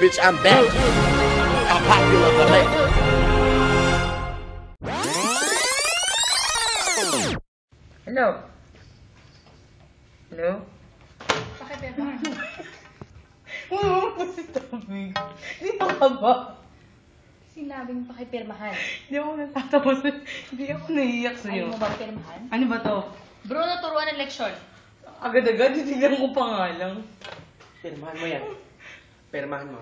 Bitch, I'm back. I'm popular the late. Hello? Hello? Pakibenta. Oo, si Tommy. Dito ka ba? Sinabing pakipirmahan. Hindi ako natatawa sa'yo. Hindi ako naiiyak sa'yo. Ayaw mo ba pirmahan? Ano ba to? Bruno, turuan ng leksyon. Agad-agad, titignan ko pa nga lang. Pirmahan mo yan. Pirmahan mo.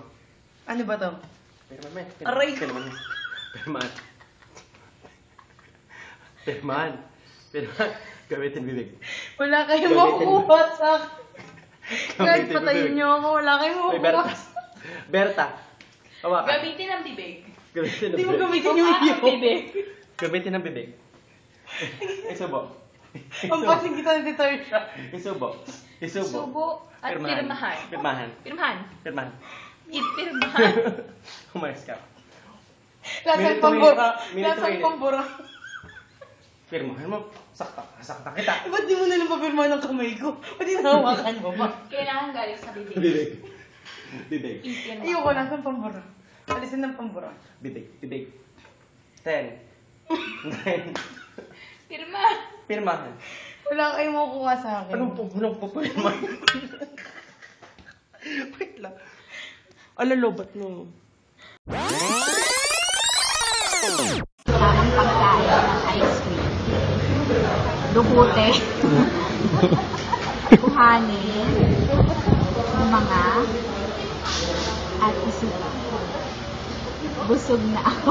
Ano ba to? Pirmahan mo yan. Aray! Pirmahan mo. Pirmahan. Pirmahan. Pirmahan. Gamitin bibig. Wala kayong Gamitin makukuha sa akin. Kahit Gamitin patayin bibig. niyo ako, wala kayong Ay, makukuha. Berta. Berta. Hawakan. Gamitin ang bibig. Gamitin ang Hindi mo bibig. gamitin yung iyo. Bibig. Gamitin ang bibig. Isubo. Ang pasing kita ni Tarsha. Isubo. Isubo. Subo at pirmahan. Pirmahan. Pirmahan. Pirmahan. Ipirmahan. Umayos ka. Lasang Minuto pambura. minute. Lasang pambura. Pirmahan mo. Sakta kita. Ba't di mo na lang papirma ng kamay ko? Ba't di nahawakan mo ba? Kailangan galing sa bibig. Bibig. Bibig. Ipirmahan. Ayoko, lasang pambura. Alisin ng pambura. Bibig. Bibig. 10. 9. Pirma. Pirmahan. Wala kayong makukuha sa akin. Anong pupirma? Wait lang. Alalobat mo. Tamang pagkain ng ice cream. Lukute. Kuhanin. Mga. At isuka. Busog na ako.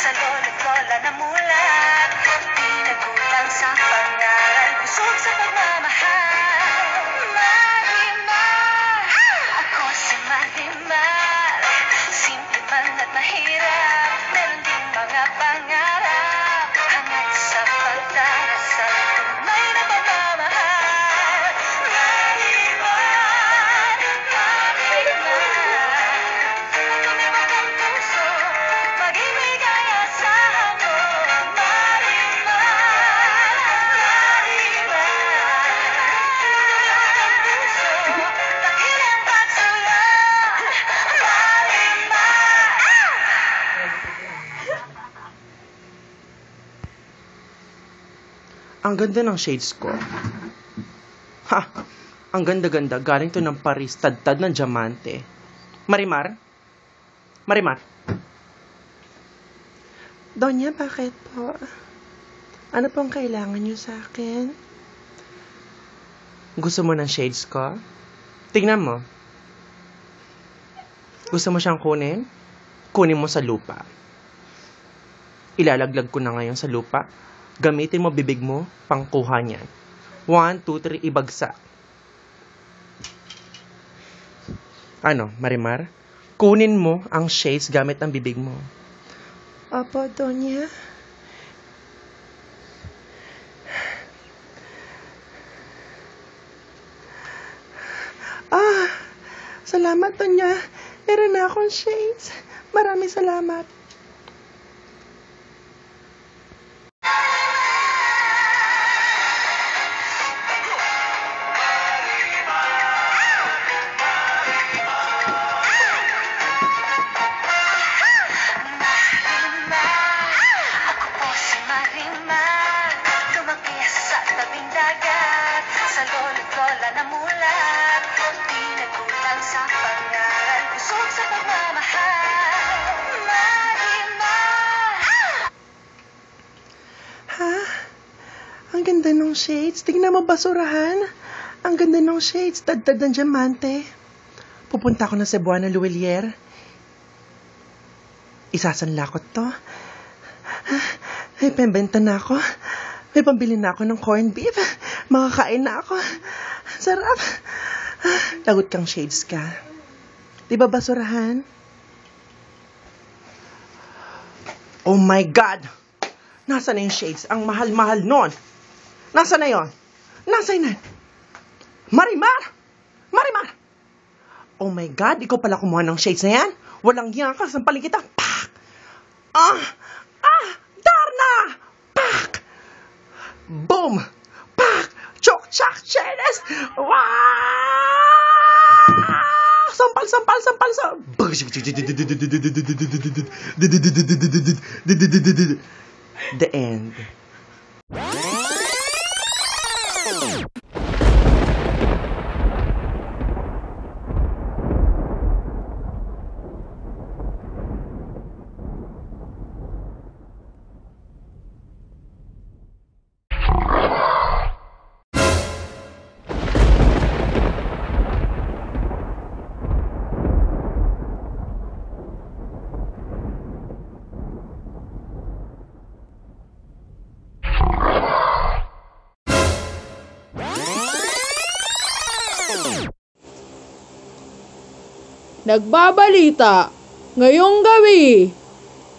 Sa lolo't lola na mulat, di nagulang sa pangaral, busog sa pagmamahal. Marimar, ako si Marimar. Simple man at mahirap, meron din mga pangarap. Hangad sa pagdarasal, tunay na pagmamahal. Marimar, Marimar, tumibok ang puso, magibigay asahan mo. Marimar, Marimar, tumibok ang puso, dakilang pagsulong. Marimar. Ang ganda ng shades ko. Ha! Ang ganda-ganda. Galing to ng Paris. Tad-tad ng diamante. Marimar? Marimar? Donya, bakit po? Ano pong kailangan niyo sa akin? Gusto mo ng shades ko? Tingnan mo. Gusto mo siyang kunin? Kunin mo sa lupa. Ilalaglag ko na ngayon sa lupa. Gamitin mo bibig mo, pangkuha niyan. 1, 2, 3, ibagsak. Ano, Marimar? Kunin mo ang shades gamit ang bibig mo. Opo, Donya. Salamat, Donya. Meron na akong shades. Maraming salamat. Ako po si Marimar, lumaki sa tabing dagat, sa lolo't lola na mulat, di nagulang sa pangaral, busog sa pagmamahal. Marimar. Ha? Ang ganda ng shades. Tingnan mo, basurahan. Ang ganda ng shades. Tad-tad ng diamante. Pupunta ako na Cebuana Luwelier. Isasanla ko to. Ay, pembenta na ako. May pambili na ako ng corned beef. Makakain na ako. Sarap. Lagot kang shades ka. Di ba basurahan? Oh my God! Nasaan na yung shades? Ang mahal-mahal nun. Nasaan na yon? Nasaan na? Marimar! Marimar! Oh my God, ikaw pala kumuha ng shades na yan? Walang yan ka, sampalin kita. Pak! Darna! Pak! Boom! Pak! Chok! Chak! Shades! Wow! Sampal! The end. Nagbabalita, ngayong gabi,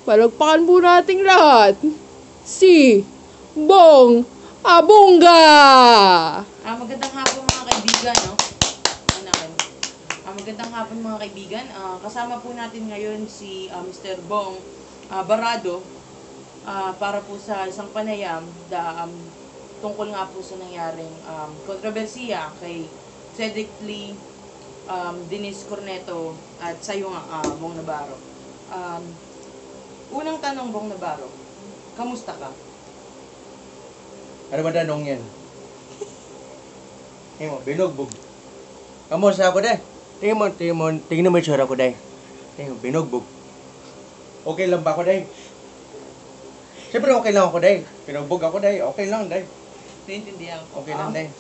palagpakan po nating lahat, si Bong Abunga! Magandang hapon mga kaibigan, no? Magandang hapon mga kaibigan. Kasama po natin ngayon si Mr. Bong Barado para po sa isang panayam tungkol nga po sa nangyaring kontrobersiya kay Cedric Lee, Denise Corneto at sa'yo nga, Bong Navarro. Unang tanong, Bong Navarro, kamusta ka? Ano ba tanong yan? Tingin mo, binugbog. Kamusta ako, day? Tingin mo yung tsura ko, day. Tingin mo, binugbog. Okay lang ba ako, day? Siyempre okay lang ako, day. Binugbog ako, day. Okay lang, day. Naiintindihan ko. Okay lang, day.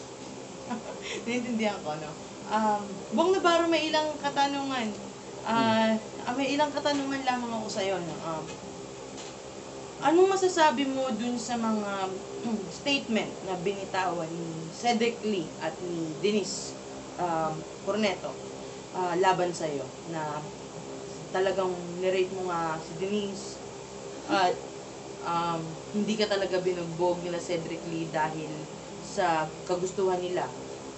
Naiintindihan ko, no? Bong Navarro, may ilang katanungan. May ilang katanungan lamang ako sa'yo, no? Anong masasabi mo dun sa mga statement na binitawan ni Cedric Lee at ni Denise Corneto laban sa'yo, na talagang nirate mo nga si Denise at hindi ka talaga binugbog nila Cedric Lee dahil sa kagustuhan nila,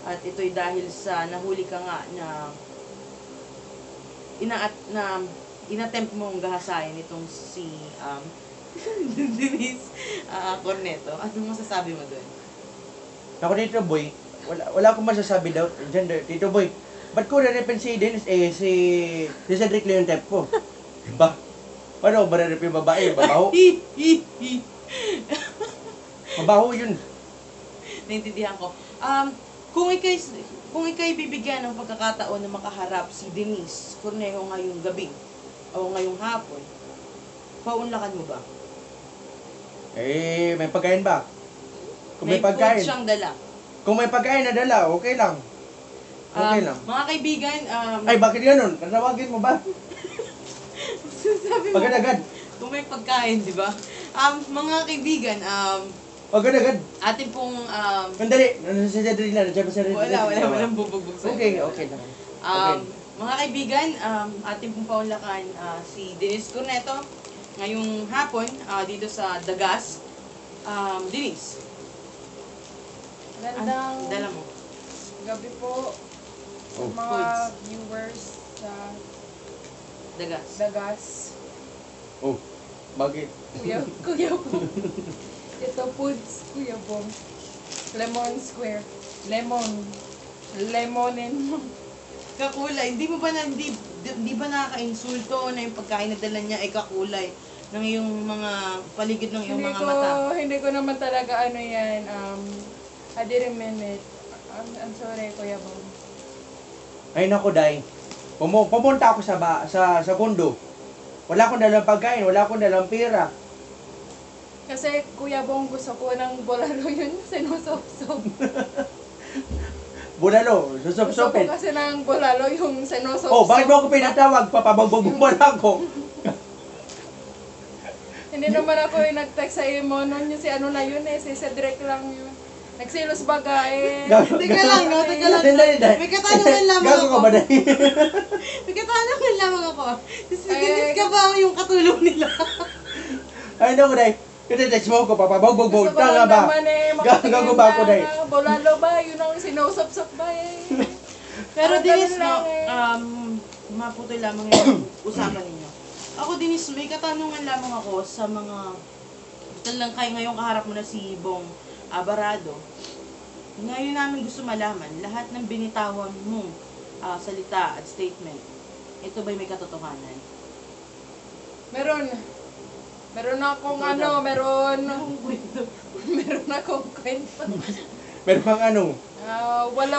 at ito'y dahil sa nahuli ka nga na inattempt mong gahasain itong si Denise Corneto. Anong masasabi mo doon? Ako dito, boy, wala akong masasabi daw. Gender, Tito Boy, ba't ko na-repent si Dennis, si Cedric Lee yung type ko? Diba? Paano ba na-rep yung babae? Babaho? Mabaho yun. Naintindihan ko. Kung ikay bibigyan ng pagkakataon na makaharap si Denise Cornejo ngayong gabi o ngayong hapon, paunlakan mo ba? May pagkain ba? Kung may pagkain. Food siyang dala. Kung may pagkain na dala, okay lang. Okay lang. Mga kaibigan, Ay, bakit ganun? Tatawagin mo ba? sabi mo, Agad-agad. kung may pagkain, di ba? Mga kaibigan, Agad-agad. atin pong, Mandali. Si Cedric na. Nandiyan pa si Cedric. walang bubugbog sa Okay lang. Okay. Mga kaibigan, ating pong paunlakan si Denise Corneto ngayong hapon dito sa Dagas. Denise, Magandang dala mo. gabi po sa Oh. mga Foods. viewers sa Dagas. Dagas. Oh, bakit? Kuya po. Ito foods, Kuya Bong. Lemon Square. Lemonin mo. Kakulay. Hindi ba nakaka-insulto na yung pagkain na dala niya ay kakulay ng iyong mga paligid ng iyong mga mata? Hindi ko naman talaga yan. I didn't mean it. I'm sorry, Kuya Bong. Ay, naku, Day. Pumunta ako sa kondo. Wala akong dalang pagkain. Wala akong dalang pera. Kasi Kuya Bong, gusto ko ng bolaro yun sinusop-sop. Bulalo. Gusto ko Susop-sopin. kasi ng bolaro yung sinusop-sop. Oh, bakit mo ako pinatawag? Papabagbog mo ako. Hindi naman ako yung nag-text sa imo noon, yung si ano na yun si Cedric lang yun. Nagsilos baga Teka lang, no? Teka lang. May katanungan lamang Gago ka ako. ba, Day? May katanungan lamang ako. Si Denise ka ba yung katulong nila? Ay, naku, Day. Iti-text mo ko, papabagbog-bog. Gusto ko Tanga lang ba? naman eh, Gago ba ako, day? Bolalo ba? Yun ang sinusap-sap ba eh. Pero Ang Denise, ganun lang no, eh. maputoy lamang yung usapan ninyo. Ako, Denise, may katanungan lamang ako sa mga, ito lang kayo ngayong kaharap mo na si Bong Abarado. Ngayon namin gusto malaman, lahat ng binitawan mong salita at statement, ito ba'y may katotohanan? Meron. Meron akong Ikaw ano, daw. meron. Anong kwento? Meron akong kwento. Meron kang ano? Wala.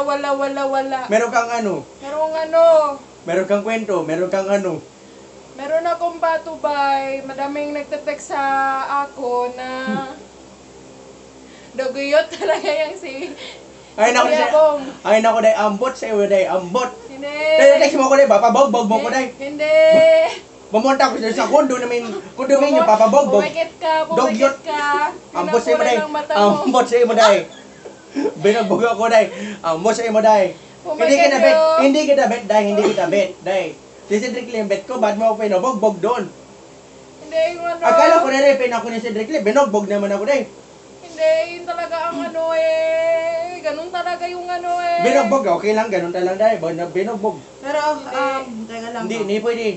Meron kang ano? Merong ano, Meron kang kwento? Meron kang ano? meron akong batubay. Madaming nagte-text sa ako na duguyot talaga yung si Ay nako Kuya day. Bong. Ay nako day, ambot sa iyo day, ambot. Hindi. Text mo ko day, papabagbog mo ko day. Hindi. Bumunta ko sa kondo namin niyo, papabagbog. Pumikit ka, Dugyot. pumikit ka. Ambot sa iyo day. Pinapura ng mata mo. Ambot sa iyo day. Binagbog ako day. Ambot sa iyo day. Hindi Pumikit kita bet, yun. hindi kita bet day, hindi kita bet day. Si Cedric Lee, bet ko, ba't mo ako pinabogbog doon? Hindi, yung ano. Akala ko nirepin ako ni Cedric Lee, binogbog naman ako day. Hindi, yun talaga ang ano eh. Ganun talaga yung ano eh. Binogbog, okay lang, ganun talang day. Binogbog. Pero, teka lang. Hindi, no? hindi pwede.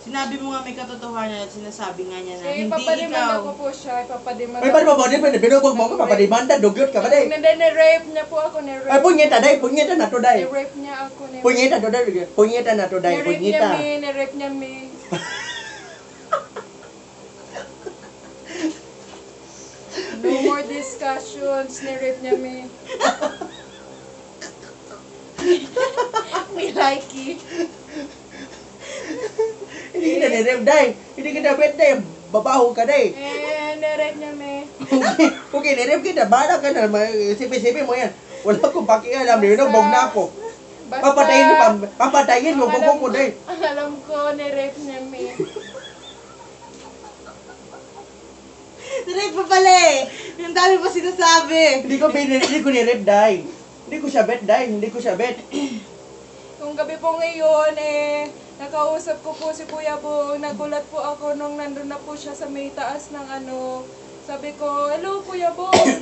Sinabi mo nga may katotohanan at sinasabi nga niya na Eh, hindi ipapadimanda ikaw. ko po siya. Ipapadimanda Ay, ba't mo ba? Binogbog mo ko, papadimanda, dugyot ka ba day? Nire-rape niya po ako. Nire-rape. Ay, punyeta day, punyeta na to day. Nire-rape niya ako. Punyeta to day, punyeta na to day, Nire-rape niya punyeta. me. Nire-rape niya me. No more discussions. Nire-rape niya me. Me likey. Hindi kita nirep day, hindi kita bet day, babaho ka day. Nire-rape niya me. Okay, nirep kita, bahala ka na, sipi-sipi mo yan. Wala akong pakialam, binogbog na ako. Papatayin mo, ang kuko ko day. Ang alam ko, nire-rape niya me. Direct pa pala eh. Yung dami pa sinasabi. Hindi ko nirep day. Hindi ko siya bet day, hindi ko siya bet. Yung gabi po ngayon, nakausap ko po si Kuya Bong. Nagulat po ako nung nandun na po siya sa may taas ng ano. Sabi ko, hello Kuya Bong,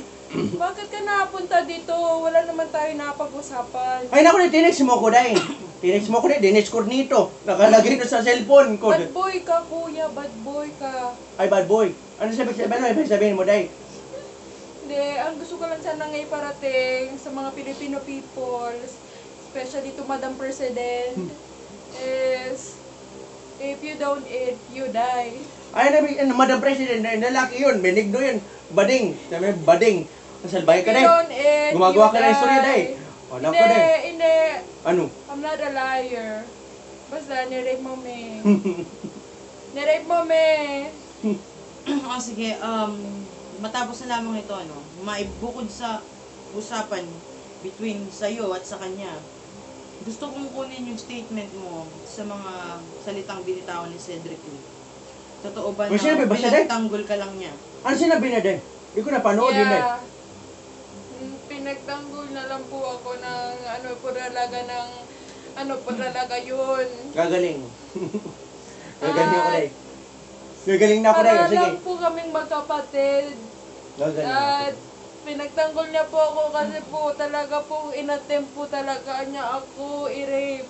bakit ka napunta dito? Wala naman tayo napag-usapan. Ay naku, tinext mo ko day. Tinext mo ko day, dinext ko nito. Nakalagay doon sa cellphone ko. Bad boy ka, Kuya, bad boy ka. Ay, bad boy. Ano sabihin mo day? Hindi, ang gusto ko lang sana ngayon parating sa mga Filipino people, especially to Madam President, is if you don't eat, you die. Ay, Madam President, lalaki yun, benigno yun. Bading, sabi mo, bading. Nasalbay ka If you day. don't eat, Gumagawa you ka ng istorya die. day. Wala ko Hindi, day. hindi. Ano? I'm not a liar. Basta, nirape mo me. Nirape mo me. Sige, matapos na lamang ito, ano, maibukod sa usapan between sa'yo at sa kanya, gusto kong kunin yung statement mo sa mga salitang binitawan ni Cedric Lee. Totoo ba May sinabi ba siya, Day? pinagtanggol ka lang niya? Ano sinabi na day? Hindi ko napanood yun day. Pinagtanggol na lang po ako ng pagdalaga yun. Gagaling. Gagaling ako day. Gagaling na ako day. Para Sige. lang po kaming magkapatid. Gagaling ako. At pinagtanggol niya po ako kasi po talaga po inattempt po talaga niya ako i-rape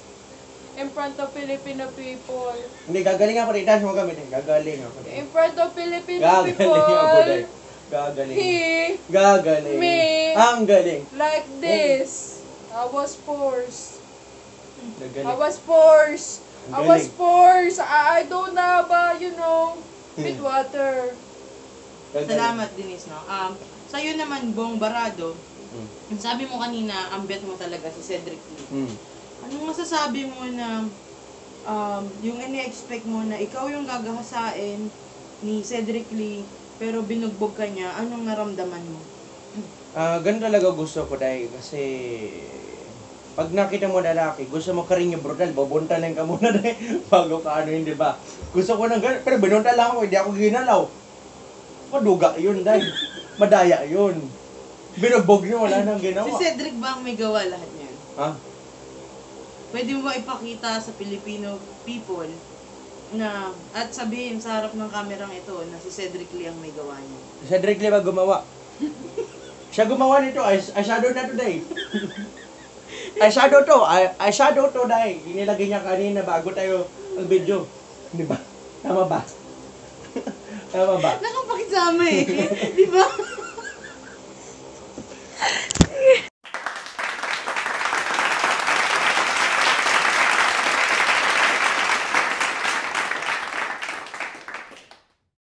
in front of Filipino people. Hindi, gagaling ako day. Dance mo kami day. Gagaling ako day. In front of Filipino Gagaling ako day. people. Gagaling. He, Gagaling. Me. Ang galing. like this. I was forced. I Gagaling. was forced. I Ang was galing. forced. I don't have, with water. Gagaling. Salamat, Denise, no? Sa'yo naman, Bong Barado, sabi mo kanina, ang bet mo talaga si Cedric Lee. Anong masasabi mo na yung ini-expect mo na ikaw yung gagahasain ni Cedric Lee pero binugbog ka niya, anong naramdaman mo? Ganun talaga gusto ko dahil kasi pag nakita mo lalaki, gusto mo ka rin yung brutal, babuntalan ka muna dahil bago ka ano yun, di ba? Gusto ko ng ganun, pero binuntal lang ako, hindi ako ginalaw. Maduga yun dahil, madaya yun. Binugbog yun, wala nang Si ginawa. Cedric ba ang may gawa lahat niyan? Ha? Pwede mo ba ipakita sa Filipino people na at sabihin sa harap ng kamerang ito na si Cedric Lee ang may gawa niya. Cedric Lee ba gumawa? Siya gumawa nito. Eyeshadow na today. Eyeshadow to dahil. Inilagay niya kanina bago tayo ang video. Di ba? Tama ba? Tama ba? Nakapakisama eh. Di ba?